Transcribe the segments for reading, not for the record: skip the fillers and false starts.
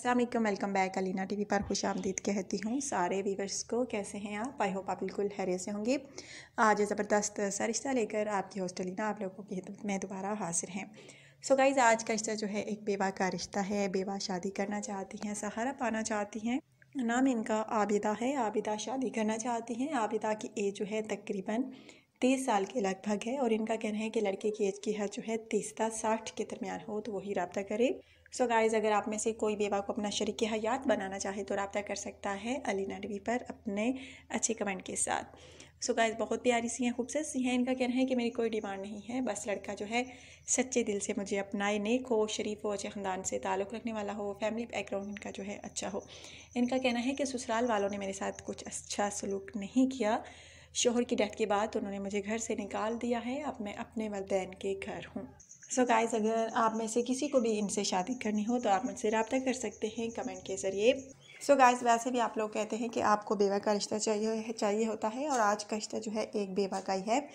अस्सलाम वालेकुम, welcome back Alina TV पर खुशामदीद कहती हूँ सारे व्यूवर्स को। कैसे हैं आप? आई होप आप बिल्कुल खैरियत से होंगे। आज ज़बरदस्त सा रिश्ता लेकर आपकी होस्ट अलीना आप लोगों की खिदमत में दोबारा हाजिर हैं। सो गाइज़, आज का रिश्ता जो है एक बेवा का रिश्ता है। बेवा शादी करना चाहती हैं, सहारा पाना चाहती हैं। नाम इनका आबिदा है। आबिदा शादी करना चाहती हैं। आबिदा की एज जो है तकरीबन 30 साल के लगभग है और इनका कहना है कि लड़के की एज की हद जो है 30 से 60 के दरमियान हो तो वही रब्ता करे। सो गाइज़, अगर आप में से कोई बेवा को अपना शरीक हयात बनाना चाहे तो रब्ता कर सकता है अलीना टीवी पर अपने अच्छे कमेंट के साथ। सो गाइज़, बहुत प्यारी सी हैं, खूबसूरत सी हैं। इनका कहना है कि मेरी कोई डिमांड नहीं है, बस लड़का जो है सच्चे दिल से मुझे अपनाए, नेक हो, शरीफ हो, अच्छे ख़ानदान से ताल्लुक़ रखने वाला हो, फैमिली बैकग्राउंड इनका जो है अच्छा हो। इनका कहना है कि ससुराल वालों ने मेरे साथ कुछ अच्छा सलूक नहीं किया। शोहर की डेथ के बाद उन्होंने मुझे घर से निकाल दिया है। अब मैं अपने वलदैन के घर हूँ। सो गाइज़, अगर आप में से किसी को भी इनसे शादी करनी हो तो आप मुझसे रब्ता कर सकते हैं कमेंट के ज़रिए। सो गाइज़, वैसे भी आप लोग कहते हैं कि आपको बेवा का रिश्ता चाहिए होता है और आज का रिश्ता जो है एक बेवा का ही है।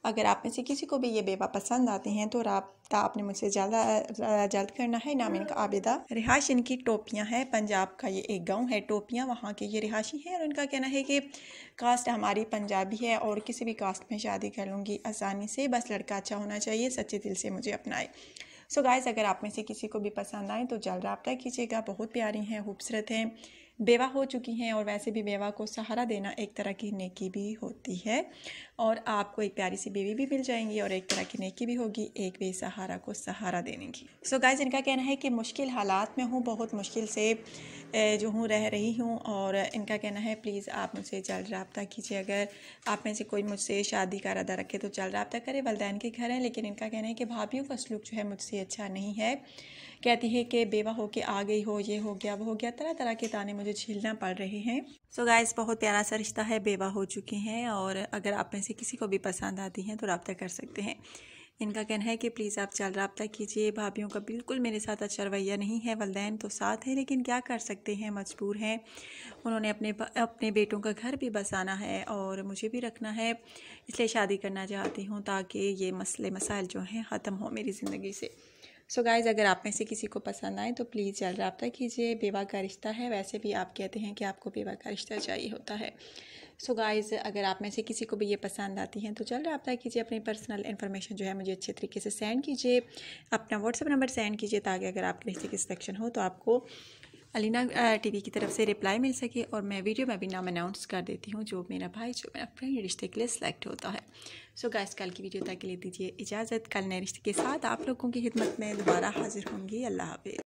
अगर आप में से किसी को भी ये बेवा पसंद आते हैं तो रब्ता आपने मुझसे जल्द करना है। नाम इनका आबिदा, रिहाइश इनकी टोपियाँ है। पंजाब का ये एक गाँव है टोपियाँ, वहाँ के ये रिहायशी हैं और इनका कहना है कि कास्ट हमारी पंजाबी है और किसी भी कास्ट में शादी कर लूँगी आसानी से, बस लड़का अच्छा होना चाहिए, सच्चे दिल से मुझे अपनाए। सो गाइज़, अगर आप में से किसी को भी पसंद आए तो जल्द रब्ता कीजिएगा। बहुत प्यारी हैं, खूबसूरत हैं, बेवा हो चुकी हैं और वैसे भी बेवा को सहारा देना एक तरह की नेकी भी होती है और आपको एक प्यारी सी बेबी भी मिल जाएंगी और एक तरह की नेकी भी होगी एक बेसहारा को सहारा देने की। सो गाइज़, इनका कहना है कि मुश्किल हालात में हूँ, बहुत मुश्किल से जो हूँ रह रही हूँ और इनका कहना है प्लीज़ आप मुझसे जल्द रब्ता कीजिए। अगर आप में से कोई मुझसे शादी का इरादा रखे तो जल्द रब्ता करे। वलदैन के घर हैं, लेकिन इनका कहना है कि भाभीयों का सलूक जो है मुझसे अच्छा नहीं है। कहती है कि बेवा हो के आ गई हो, ये हो गया वो हो गया, तरह तरह के ताने मुझे झेलना पड़ रहे हैं। सो गाइस, बहुत प्यारा सा रिश्ता है, बेवा हो चुकी हैं और अगर आप में से किसी को भी पसंद आती हैं तो रब्ता कर सकते हैं। इनका कहना है कि प्लीज़ आप जल्द रब्ता कीजिए। भाभीयों का बिल्कुल मेरे साथ अच्छा रवैया नहीं है। वलदैन तो साथ है लेकिन क्या कर सकते हैं, मजबूर हैं। उन्होंने अपने बेटों का घर भी बसाना है और मुझे भी रखना है, इसलिए शादी करना चाहती हूँ ताकि ये मसले मसाइल जो हैं ख़त्म हो मेरी ज़िंदगी से। सो गाइज़, अगर आप में से किसी को पसंद आए तो प्लीज़ जल्द रब्ता कीजिए। बेवा का रिश्ता है, वैसे भी आप कहते हैं कि आपको बेवा का रिश्ता चाहिए होता है। सो गाइज़, अगर आप में से किसी को भी ये पसंद आती हैं तो जल्द रब्ता कीजिए। अपनी पर्सनल इन्फॉर्मेशन जो है मुझे अच्छे तरीके से सेंड कीजिए। अपना व्हाट्सएप नंबर सेंड कीजिए ताकि अगर आपके रिश्ते की सिलेक्शन हो तो आपको अलीना टीवी की तरफ से रिप्लाई मिल सके और मैं वीडियो में भी नाम अनाउंस कर देती हूँ जो मेरा भाई, जो मेरा फ्रेंड रिश्ते के लिए सिलेक्ट होता है। सो गाइस, कल की वीडियो तक के लिए दीजिए इजाज़त। कल नए रिश्ते के साथ आप लोगों की खिदमत में दोबारा हाजिर होंगी। अल्लाह हाफ़िज़।